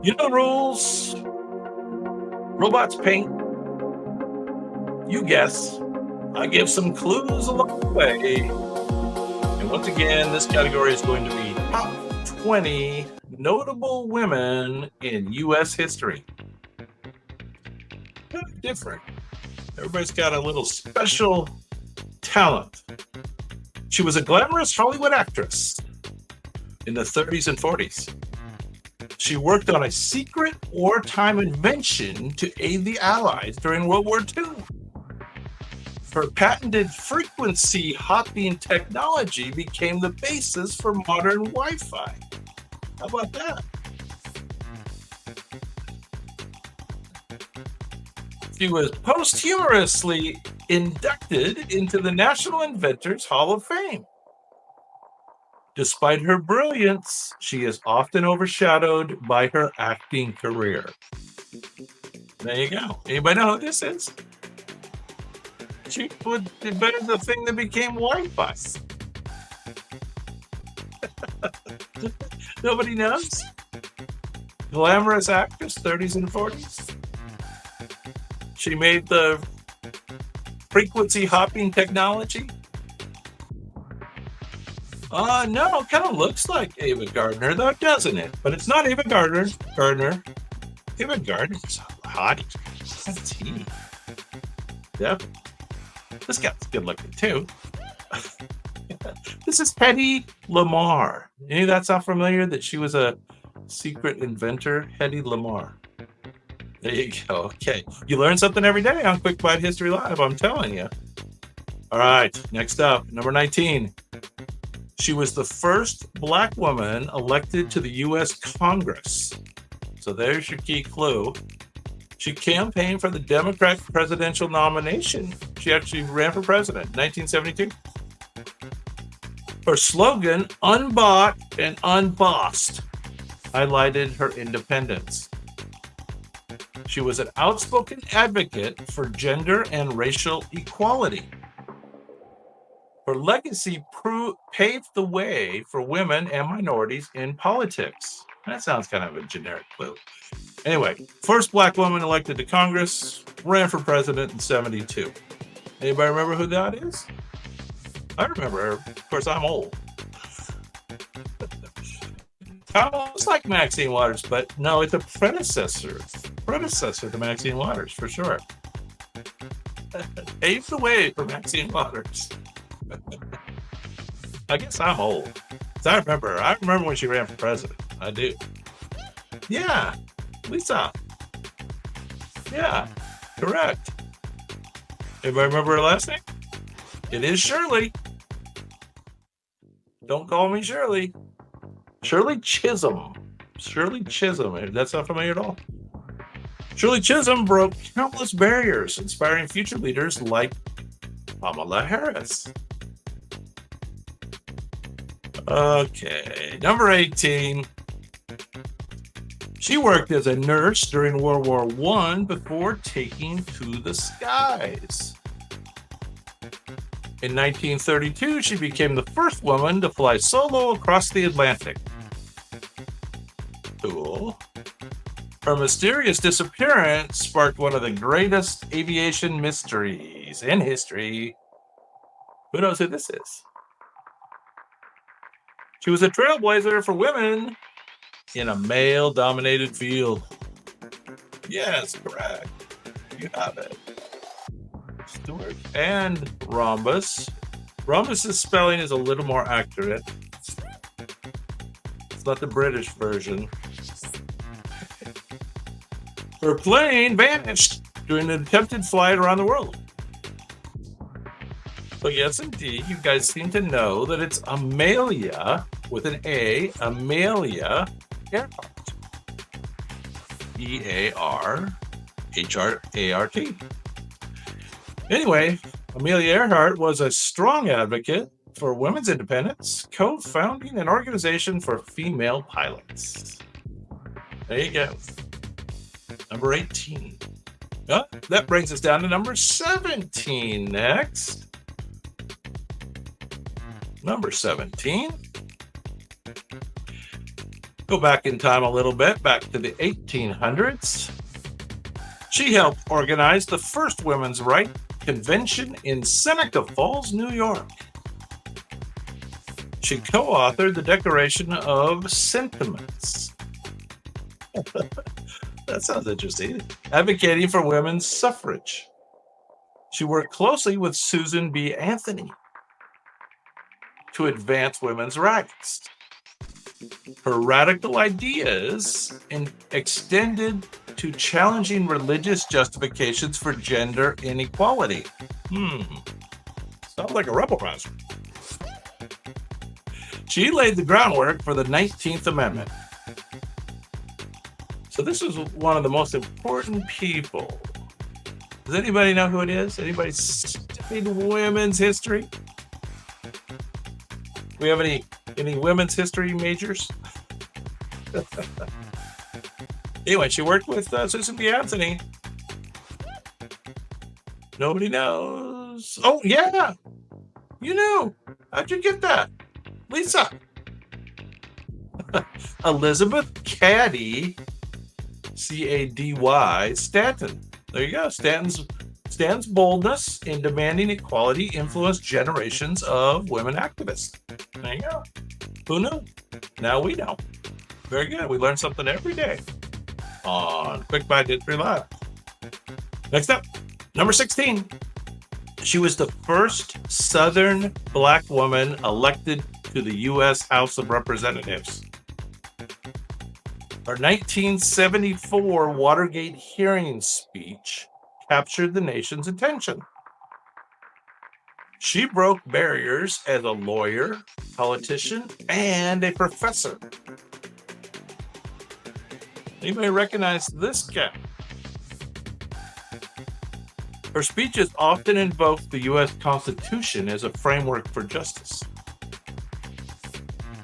You know the rules. Robots paint. You guess. I give some clues along the way. And once again, this category is going to be top 20 notable women in U.S. history. Kind of different. Everybody's got a little special talent. She was a glamorous Hollywood actress in the 30s and 40s. She worked on a secret wartime invention to aid the Allies during World War II. Her patented frequency hopping technology became the basis for modern Wi-Fi. How about that? She was posthumously inducted into the National Inventors Hall of Fame. Despite her brilliance, she is often overshadowed by her acting career. There you go. Anybody know who this is? She invented the thing that became Wi-Fi. Nobody knows? Glamorous actress, 30s and 40s. She made the frequency hopping technology. No, it kind of looks like Ava Gardner, though, doesn't it? But it's not Ava Gardner. Ava Gardner's a hottie. That's he. Yep. This guy's good looking, too. This is Hedy Lamarr. Any of that sound familiar? That she was a secret inventor? Hedy Lamarr. There you go. Okay. You learn something every day on Quick Bite History Live, I'm telling you. All right. Next up, number 19. She was the first Black woman elected to the U.S. Congress. So there's your key clue. She campaigned for the Democratic presidential nomination. She actually ran for president in 1972. Her slogan, unbought and unbossed, highlighted her independence. She was an outspoken advocate for gender and racial equality. Her legacy paved the way for women and minorities in politics. That sounds kind of a generic clue. Anyway, first Black woman elected to Congress, ran for president in 72. Anybody remember who that is? I remember her. Of course, I'm old. Almost like Maxine Waters, but no, it's a predecessor to Maxine Waters, for sure. Paved the way for Maxine Waters. I guess I'm old. I remember when she ran for president. I do. Yeah, Lisa. Yeah, correct. Anybody remember her last name? It is Shirley. Don't call me Shirley. Shirley Chisholm. That's not familiar at all. Shirley Chisholm broke countless barriers, inspiring future leaders like Kamala Harris. Okay, number 18. She worked as a nurse during World War I before taking to the skies. In 1932, she became the first woman to fly solo across the Atlantic. Cool. Her mysterious disappearance sparked one of the greatest aviation mysteries in history. Who knows who this is? She was a trailblazer for women in a male-dominated field. Yes, correct. You have it. Stewart and Rhombus. Rhombus's spelling is a little more accurate. It's not the British version. Her plane vanished during an attempted flight around the world. So yes, indeed, you guys seem to know that it's Amelia, with an A, Amelia Earhart. E-A-R-H-R-A-R-T. Anyway, Amelia Earhart was a strong advocate for women's independence, co-founding an organization for female pilots. There you go. Number 18. That brings us down to number 17 next. Number 17. Go back in time a little bit, back to the 1800s. She helped organize the first women's rights convention in Seneca Falls, New York. She co-authored the Declaration of Sentiments. That sounds interesting. Advocating for women's suffrage. She worked closely with Susan B. Anthony to advance women's rights. Her radical ideas extended to challenging religious justifications for gender inequality. Sounds like a rebel rouser. She laid the groundwork for the 19th Amendment. So this is one of the most important people. Does anybody know who it is? Anybody studied women's history? We have any women's history majors? Anyway, she worked with Susan B. Anthony. Nobody knows. Oh, yeah. You knew. How'd you get that? Lisa. Elizabeth Cady, C-A-D-Y, Stanton. There you go. Stanton's boldness in demanding equality influenced generations of women activists. There you go. Who knew? Now we know. Very good. We learn something every day on Quick Bite History Live. Next up, number 16. She was the first Southern Black woman elected to the U.S. House of Representatives. Her 1974 Watergate hearing speech captured the nation's attention. She broke barriers as a lawyer, politician, and a professor. Anybody recognize this guy? Her speeches often invoked the U.S. Constitution as a framework for justice.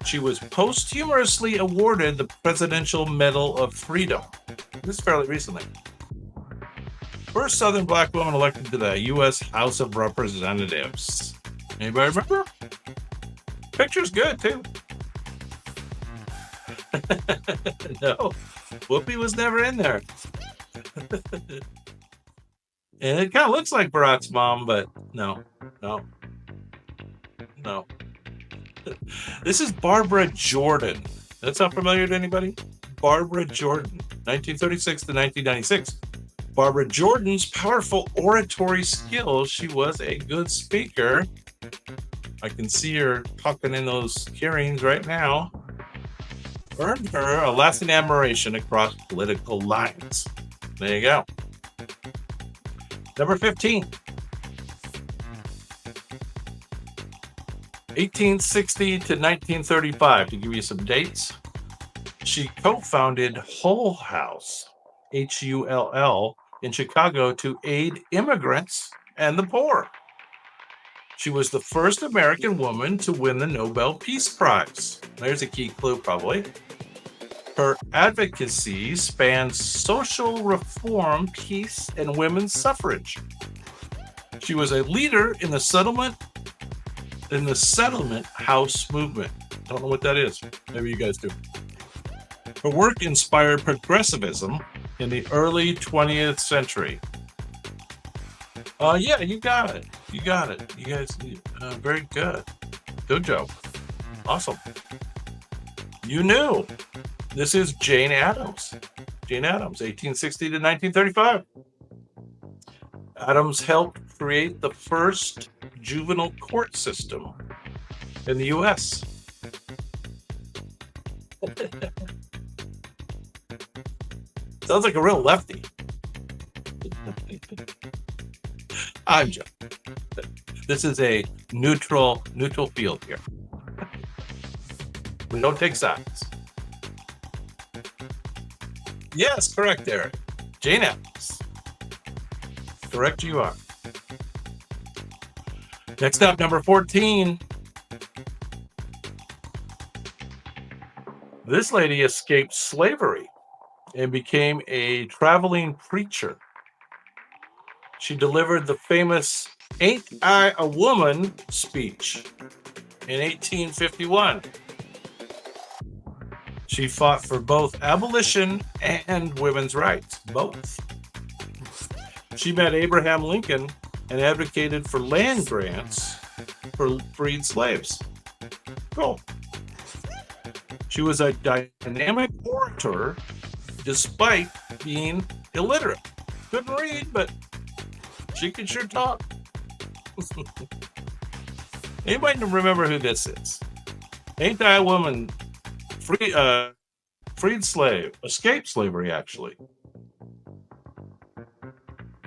She was posthumously awarded the Presidential Medal of Freedom. This is fairly recently. First Southern Black woman elected to the U.S. House of Representatives. Anybody remember? Picture's good, too. No, Whoopi was never in there. And it kind of looks like Barack's mom, but no. This is Barbara Jordan. That sound familiar to anybody? Barbara Jordan, 1936 to 1996. Barbara Jordan's powerful oratory skills. She was a good speaker. I can see her talking in those hearings right now. Earned her a lasting admiration across political lines. There you go. Number 15. 1860 to 1935, to give you some dates. She co-founded Hull House, Hull, in Chicago to aid immigrants and the poor. She was the first American woman to win the Nobel Peace Prize. There's a key clue, probably. Her advocacy spans social reform, peace, and women's suffrage. She was a leader in the settlement house movement. Don't know what that is. Maybe you guys do. Her work inspired progressivism in the early 20th century. Yeah, you got it. You guys, very good. Good job. Awesome. You knew. This is Jane Addams. Jane Addams, 1860 to 1935. Addams helped create the first juvenile court system in the U.S. Sounds like a real lefty. I'm joking. This is a neutral field here. We don't take sides. Yes, correct, Eric. Jane Addams. Correct you are. Next up, number 14. This lady escaped slavery and became a traveling preacher. She delivered the famous "Ain't I a Woman" speech in 1851. She fought for both abolition and women's rights, both. She met Abraham Lincoln and advocated for land grants for freed slaves. Cool. She was a dynamic orator despite being illiterate. Couldn't read, but she could sure talk. Anybody remember who this is? Ain't I a woman? Freed slave, escaped slavery, actually.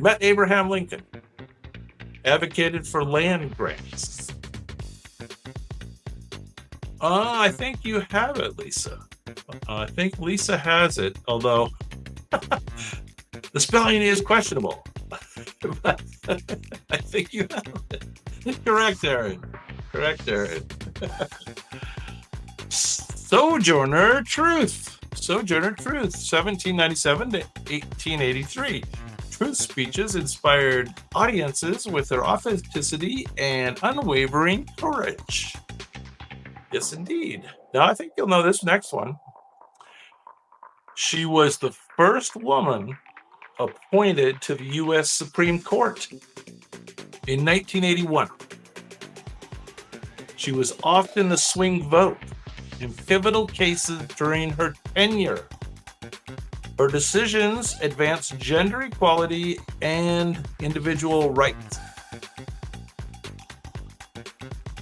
Met Abraham Lincoln. Advocated for land grants. I think you have it, Lisa. I think Lisa has it, although the spelling is questionable. But I think you have it. Correct, Aaron. Correct, Aaron. Sojourner Truth. Sojourner Truth, 1797 to 1883. Truth speeches inspired audiences with their authenticity and unwavering courage. Yes, indeed. Now, I think you'll know this next one. She was the first woman appointed to the U.S. Supreme Court in 1981. She was often the swing vote in pivotal cases during her tenure. Her decisions advanced gender equality and individual rights.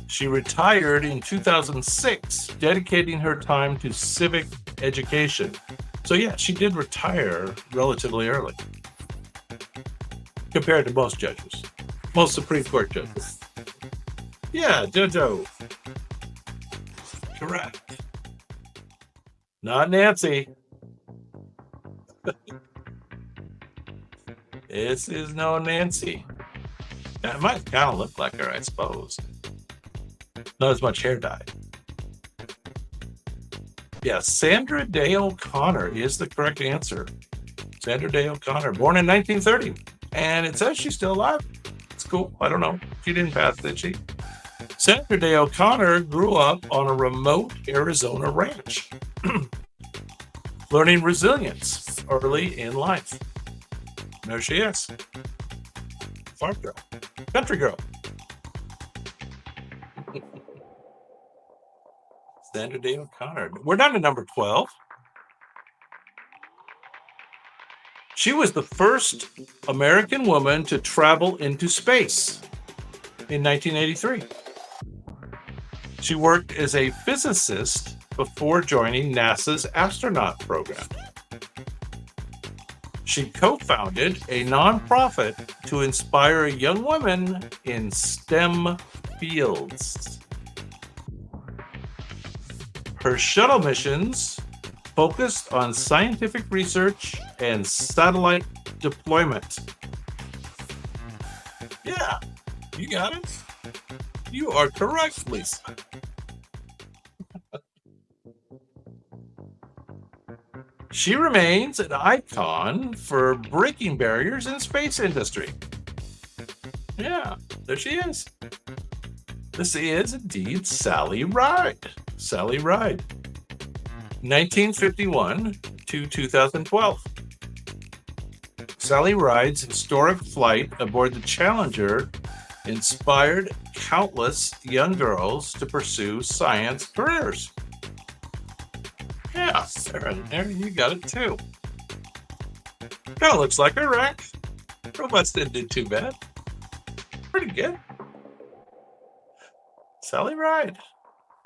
She retired in 2006, dedicating her time to civic education. So yeah, she did retire relatively early compared to most judges, most Supreme Court judges. Yeah, Jojo. Correct. Not Nancy. This is no Nancy. It might kind of look like her, I suppose. Not as much hair dye. Yeah, Sandra Day O'Connor is the correct answer. Sandra Day O'Connor, born in 1930. And it says she's still alive. It's cool. I don't know. She didn't pass, did she? Sandra Day O'Connor grew up on a remote Arizona ranch, learning resilience early in life. There she is. Farm girl. Country girl. Sandra Day O'Connor. We're down to number 12. She was the first American woman to travel into space in 1983. She worked as a physicist before joining NASA's astronaut program. She co-founded a nonprofit to inspire young women in STEM fields. Her shuttle missions focused on scientific research and satellite deployment. Yeah, you got it. You are correct, Lisa. She remains an icon for breaking barriers in space industry. Yeah, there she is. This is indeed Sally Ride. Sally Ride. 1951 to 2012. Sally Ride's historic flight aboard the Challenger inspired countless young girls to pursue science careers. Yeah, there you got it too. Kind of looks like her, right? Robots didn't do too bad. Pretty good. Sally Ride.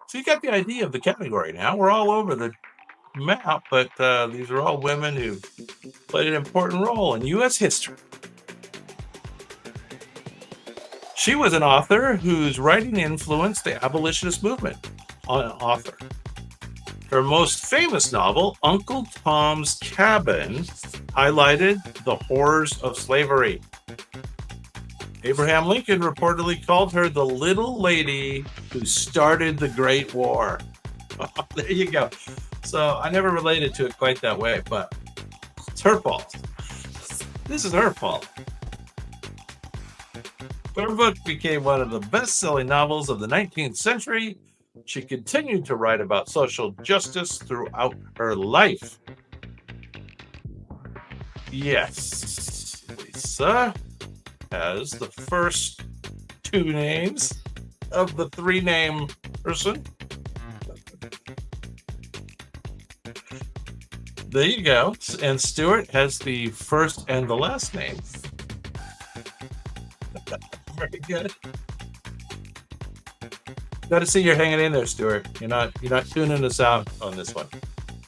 So you got the idea of the category now. We're all over the map, but these are all women who played an important role in U.S. history. She was an author whose writing influenced the abolitionist movement. Her most famous novel, Uncle Tom's Cabin, highlighted the horrors of slavery. Abraham Lincoln reportedly called her the little lady who started the Great War. There you go. So I never related to it quite that way, but it's her fault. This is her fault. Her book became one of the best-selling novels of the 19th century, She continued to write about social justice throughout her life. Yes, Lisa has the first two names of the three-name person. There you go. And Stuart has the first and the last name. Very good. Got to see you're hanging in there, Stuart. You're not tuning us out on this one.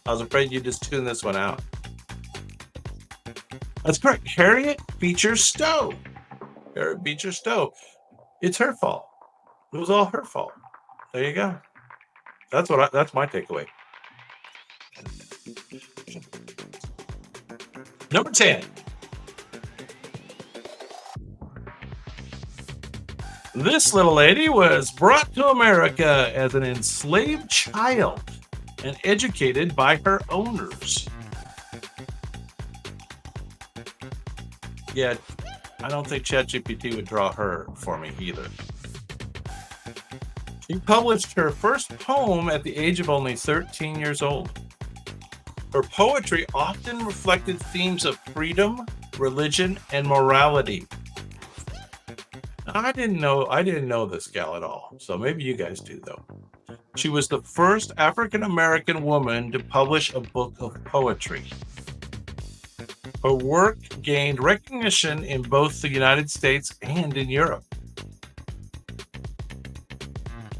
I was afraid you'd just tune this one out. That's correct. Harriet Beecher Stowe. Harriet Beecher Stowe. It's her fault. It was all her fault. There you go. That's my takeaway. Number 10. This little lady was brought to America as an enslaved child and educated by her owners. Yet, I don't think ChatGPT would draw her for me either. She published her first poem at the age of only 13 years old. Her poetry often reflected themes of freedom, religion, and morality. I didn't know this gal at all, so maybe you guys do, though. She was the first African-American woman to publish a book of poetry. Her work gained recognition in both the United States and in Europe.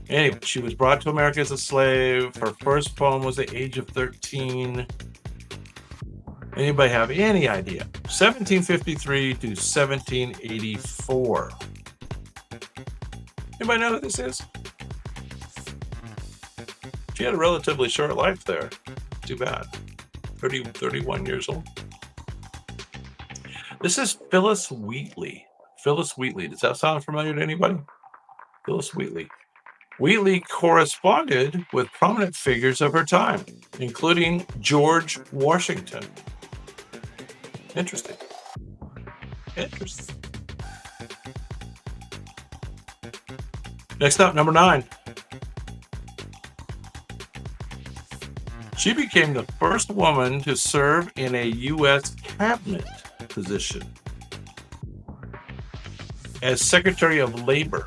Anyway, she was brought to America as a slave. Her first poem was at the age of 13. Anybody have any idea? 1753 to 1784. Anybody know who this is? She had a relatively short life there. Too bad. 31 years old. This is Phyllis Wheatley. Phyllis Wheatley. Does that sound familiar to anybody? Phyllis Wheatley. Wheatley corresponded with prominent figures of her time, including George Washington. Interesting. Next up, number 9. She became the first woman to serve in a U.S. cabinet position as Secretary of Labor.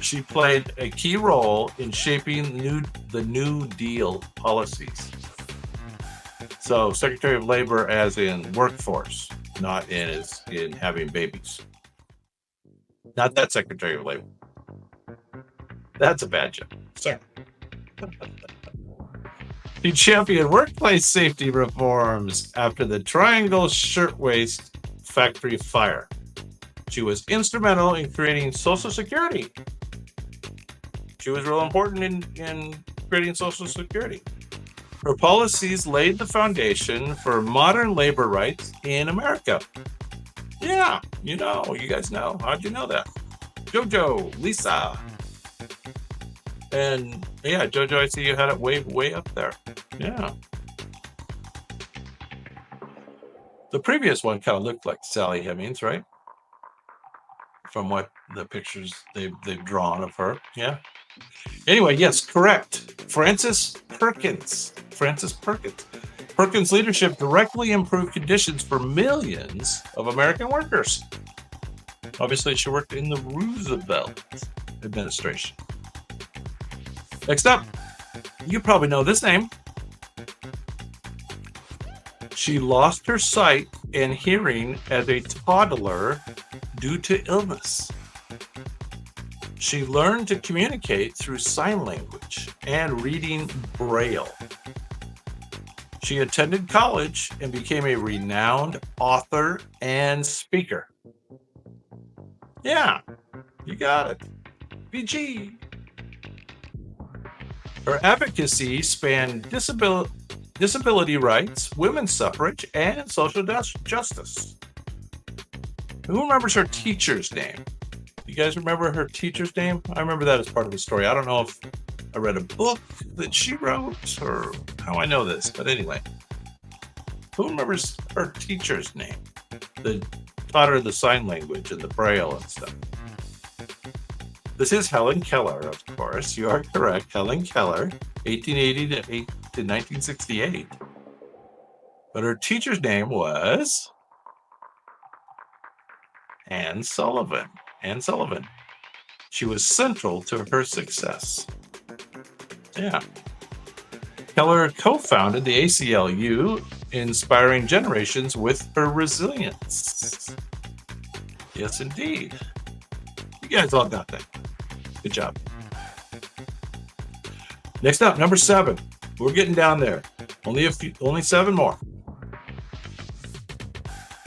She played a key role in shaping the New Deal policies. So, Secretary of Labor as in workforce, not in having babies. Not that Secretary of Labor. That's a bad joke. Sorry. She championed workplace safety reforms after the Triangle Shirtwaist Factory fire. She was instrumental in creating Social Security. She was real important in creating Social Security. Her policies laid the foundation for modern labor rights in America. Yeah, you guys know. How'd you know that? Jojo, Lisa. And yeah, Jojo, I see you had it way up there. Yeah. The previous one kind of looked like Sally Hemings, right? From what the pictures they've drawn of her. Yeah. Anyway, yes, correct. Frances Perkins. Perkins' leadership directly improved conditions for millions of American workers. Obviously, she worked in the Roosevelt administration. Next up, you probably know this name. She lost her sight and hearing as a toddler due to illness. She learned to communicate through sign language and reading Braille. She attended college and became a renowned author and speaker. Yeah, you got it. BG. Her advocacy spanned disability rights, women's suffrage, and social justice. Who remembers her teacher's name? You guys remember her teacher's name? I remember that as part of the story. I don't know if I read a book that she wrote or how I know this, but anyway. Who remembers her teacher's name? That taught her the sign language and the Braille and stuff. This is Helen Keller, of course. You are correct. Helen Keller, 1880 to 1968. But her teacher's name was Anne Sullivan. Anne Sullivan. She was central to her success. Yeah. Keller co-founded the ACLU, inspiring generations with her resilience. Yes, indeed. You guys all got that. Good job. Next up, number 7. We're getting down there. Only 7 more.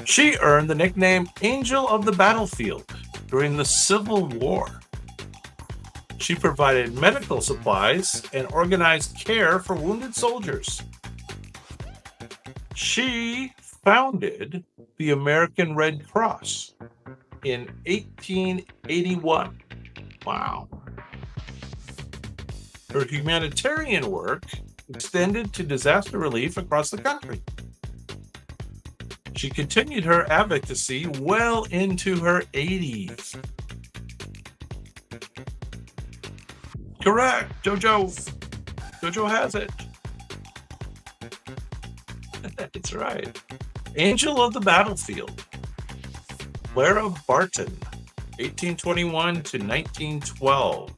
She earned the nickname Angel of the Battlefield during the Civil War. She provided medical supplies and organized care for wounded soldiers. She founded the American Red Cross in 1881. Wow. Her humanitarian work extended to disaster relief across the country. She continued her advocacy well into her 80s. Correct, Jojo has it. That's right. Angel of the Battlefield, Clara Barton, 1821 to 1912.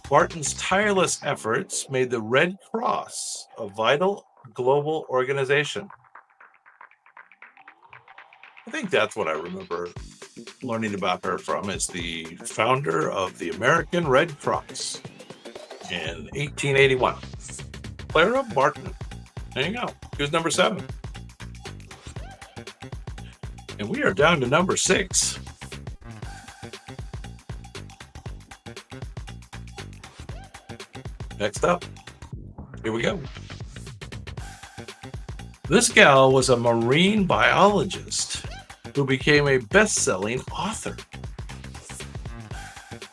Barton's tireless efforts made the Red Cross a vital global organization. I think that's what I remember learning about her from, is the founder of the American Red Cross in 1881. Clara Barton. There you go. Here's number 7. And we are down to number 6. Next up. Here we go. This gal was a marine biologist who became a best-selling author.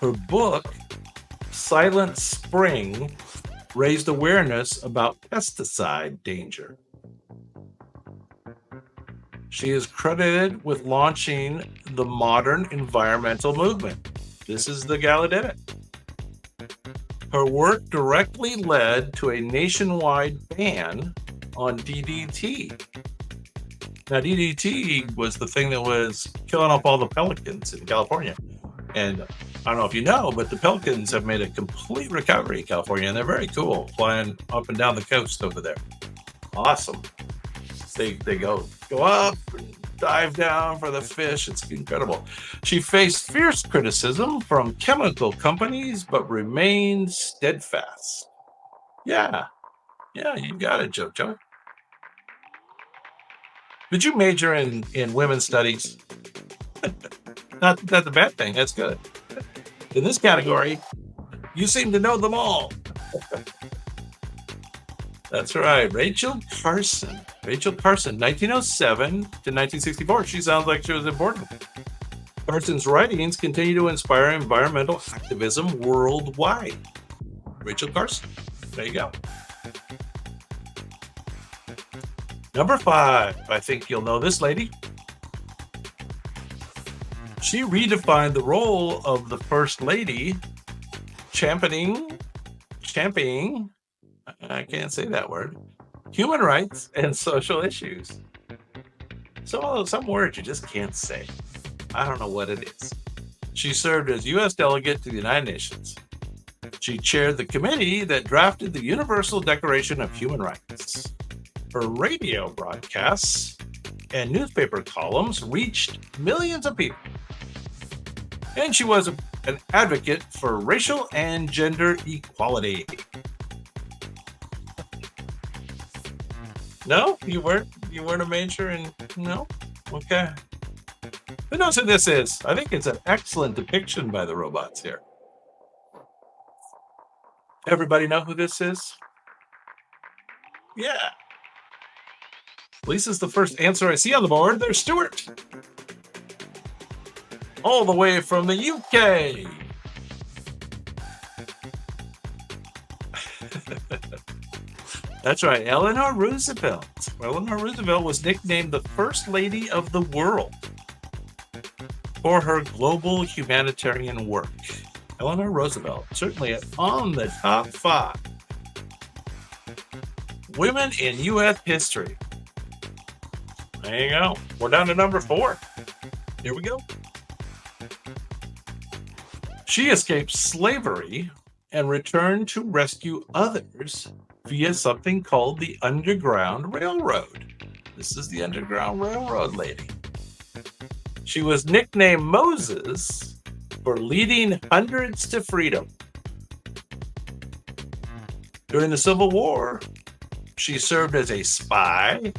Her book, Silent Spring, raised awareness about pesticide danger. She is credited with launching the modern environmental movement. This is the gal who did it. Her work directly led to a nationwide ban on DDT. Now, DDT was the thing that was killing up all the pelicans in California. And I don't know if you know, but the pelicans have made a complete recovery in California, and they're very cool flying up and down the coast over there. Awesome. They go up and dive down for the fish. It's incredible. She faced fierce criticism from chemical companies, but remained steadfast. Yeah, you got it, Jojo. Did you major in women's studies? Not that's a bad thing. That's good. In this category, you seem to know them all. That's right. Rachel Carson, 1907 to 1964. She sounds like she was important. Carson's writings continue to inspire environmental activism worldwide. Rachel Carson. There you go. Number 5. I think you'll know this lady. She redefined the role of the First Lady, championing, I can't say that word, human rights and social issues. So some words you just can't say. I don't know what it is. She served as U.S. delegate to the United Nations. She chaired the committee that drafted the Universal Declaration of Human Rights. Her radio broadcasts and newspaper columns reached millions of people. And she was an advocate for racial and gender equality. No? You weren't a major in... No? Okay. Who knows who this is? I think it's an excellent depiction by the robots here. Everybody know who this is? Yeah. Lisa's the first answer I see on the board. There's Stuart. All the way from the UK. That's right, Eleanor Roosevelt. Eleanor Roosevelt was nicknamed the First Lady of the World. for her global humanitarian work. Eleanor Roosevelt, certainly on the top 5. Women in U.S. history. There you go. We're down to number 4. Here we go. She escaped slavery and returned to rescue others via something called the Underground Railroad. This is the Underground Railroad lady. She was nicknamed Moses for leading hundreds to freedom. During the Civil War, she served as a spy,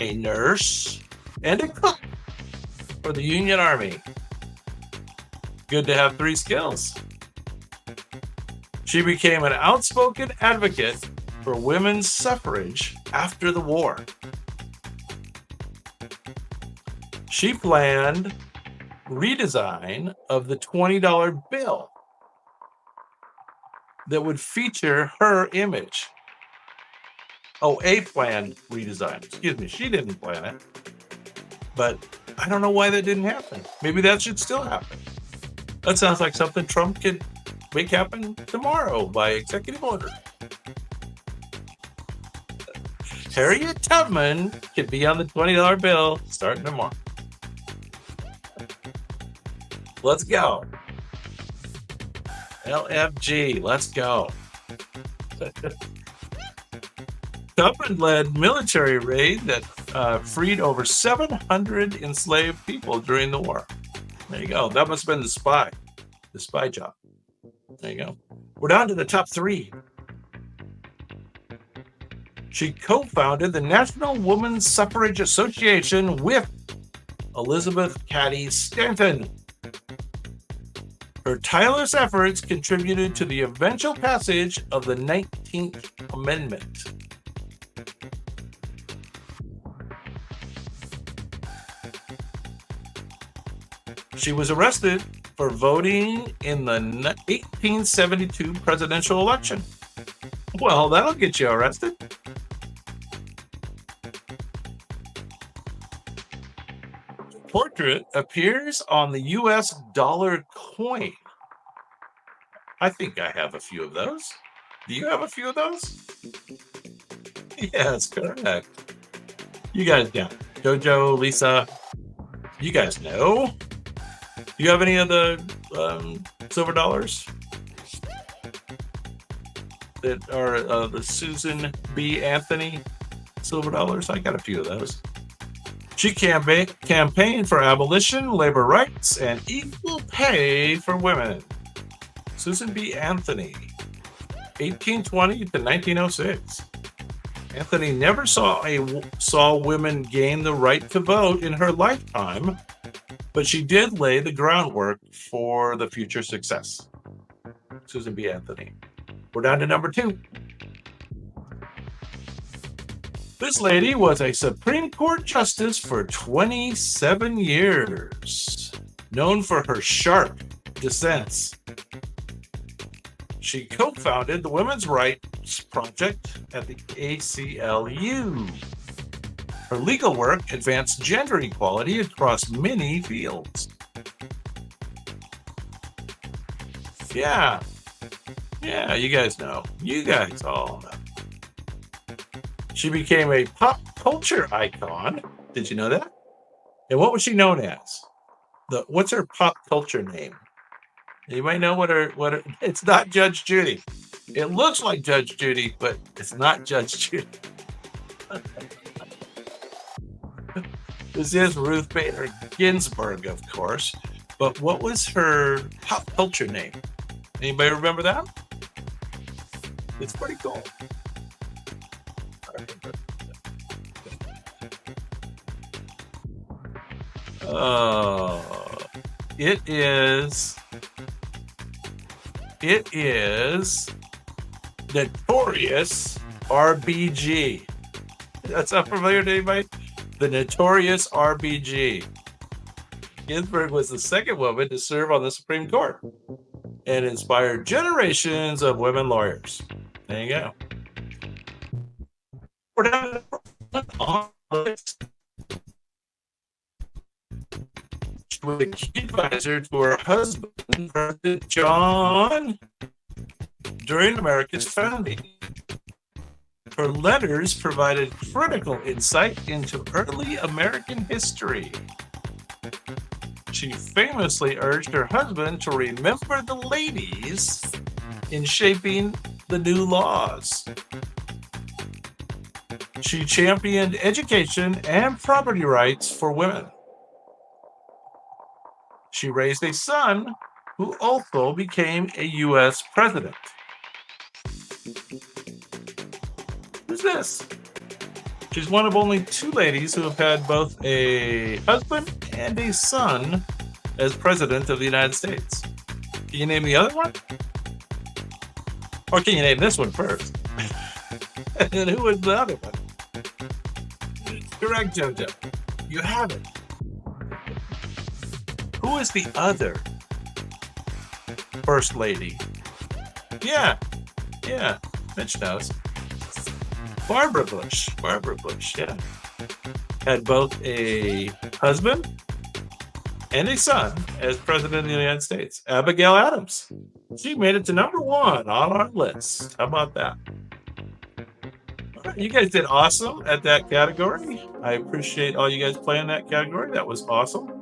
a nurse, and a cook for the Union Army. Good to have 3 skills. She became an outspoken advocate for women's suffrage after the war. She planned redesign of the $20 bill that would feature her image. Oh, a planned redesign. Excuse me, she didn't plan it. But I don't know why that didn't happen. Maybe that should still happen. That sounds like something Trump could make happen tomorrow by executive order. Harriet Tubman could be on the $20 bill starting tomorrow. Let's go. LFG, let's go. Tubman led military raid that freed over 700 enslaved people during the war. There you go. That must have been the spy job. There you go. We're down to the top 3. She co-founded the National Women's Suffrage Association with Elizabeth Cady Stanton. Her tireless efforts contributed to the eventual passage of the 19th Amendment. She was arrested for voting in the 1872 presidential election. Well, that'll get you arrested. Portrait appears on the U.S. dollar coin. I think I have a few of those. Do you have a few of those? Yes, correct. You guys know. Jojo, Lisa, you guys know. Do you have any of the silver dollars that are the Susan B. Anthony silver dollars? I got a few of those. She campaigned for abolition, labor rights, and equal pay for women. Susan B. Anthony, 1820 to 1906. Anthony never saw women gain the right to vote in her lifetime, but she did lay the groundwork for the future success. Susan B. Anthony. We're down to number 2. This lady was a Supreme Court justice for 27 years, known for her sharp dissents. She co-founded the Women's Rights Project at the ACLU. Her legal work advanced gender equality across many fields. Yeah, you guys know. You guys all know. She became a pop culture icon. Did you know that? And what was she known as? What's her pop culture name? You might know what her. It's not Judge Judy. It looks like Judge Judy, but it's not Judge Judy. This is Ruth Bader Ginsburg, of course. But what was her pop culture name? Anybody remember that? It's pretty cool. It is Notorious RBG. That's not familiar to anybody? The Notorious RBG. Ginsburg was the second woman to serve on the Supreme Court and inspired generations of women lawyers. There you go. We're down on the list. was a key advisor to her husband, President John, during America's founding. Her letters provided critical insight into early American history. She famously urged her husband to remember the ladies in shaping the new laws. She championed education and property rights for women. She raised a son who also became a U.S. president. Who's this? She's one of only 2 ladies who have had both a husband and a son as president of the United States. Can you name the other one? Or can you name this one first? And then who was the other one? Correct, Jojo. You have it. Who is the other first lady? Yeah, Mitch knows. Barbara Bush, yeah. Had both a husband and a son as president of the United States. Abigail Adams. She made it to number 1 on our list. How about that? All right, you guys did awesome at that category. I appreciate all you guys playing that category. That was awesome.